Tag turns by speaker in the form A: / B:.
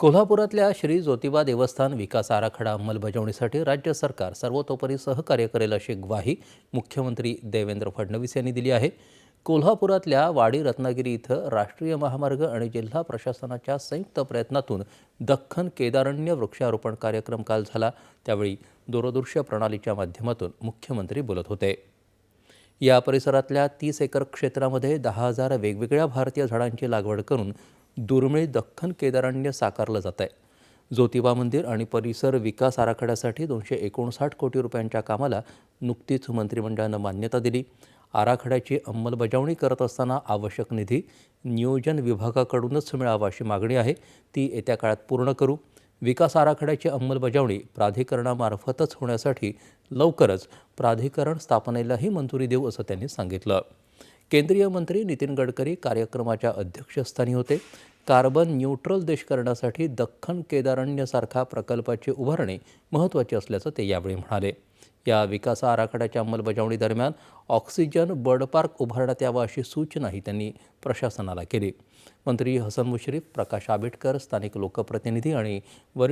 A: कोल्हापुरातल्या श्री ज्योतिबा देवस्थान विकास आराखडा अंमलबजावणीसाठी राज्य सरकार सर्वतोपरी सहकार्य करेल अशी ग्वाही मुख्यमंत्री देवेंद्र फडणवीस यांनी दिली आहे. कोल्हापुरातल्या वाडी रत्नागिरी इथं राष्ट्रीय महामार्ग आणि जिल्हा प्रशासनाच्या संयुक्त प्रयत्नातून दख्खन केदारण्य वृक्षारोपण कार्यक्रम काल झाला. त्यावेळी दूरदृश्य प्रणालीच्या माध्यमातून मुख्यमंत्री बोलत होते. या परिसरातल्या 30 एकर क्षेत्रामध्ये 10,000 वेगवेगळ्या भारतीय झाडांची लागवड करून दुर्मिळ दख्खन केदारण्य साकारलं जात आहे. ज्योतिबा मंदिर आणि परिसर विकास आराखड्यासाठी 259 कोटी रुपयांच्या कामाला नुकतीच मंत्रिमंडळानं मान्यता दिली. आराखड्याची अंमलबजावणी करत असताना आवश्यक निधी नियोजन विभागाकडूनच मिळावा अशी मागणी आहे. ती येत्या काळात पूर्ण करू. विकास आराखड्याची अंमलबजावणी प्राधिकरणामार्फतच होण्यासाठी लवकरच प्राधिकरण स्थापनेलाही मंजुरी देऊ असं त्यांनी सांगितलं. केंद्रीय मंत्री नितीन गडकरी कार्यक्रमाच्या अध्यक्षस्थानी होते. कार्बन न्यूट्रल देश करण्यासाठी दख्खन केदारण्यसारखा प्रकल्पाची उभारणी महत्त्वाची असल्याचं ते यावेळी म्हणाले. या विकास आराखड्याच्या अंमलबजावणी दरम्यान ऑक्सिजन बर्ड पार्क उभारण्यात यावा अशी सूचनाही त्यांनी प्रशासनाला केली. मंत्री हसन मुश्रीफ, प्रकाश आंबेडकर, स्थानिक लोकप्रतिनिधी आणि वरिष्ठ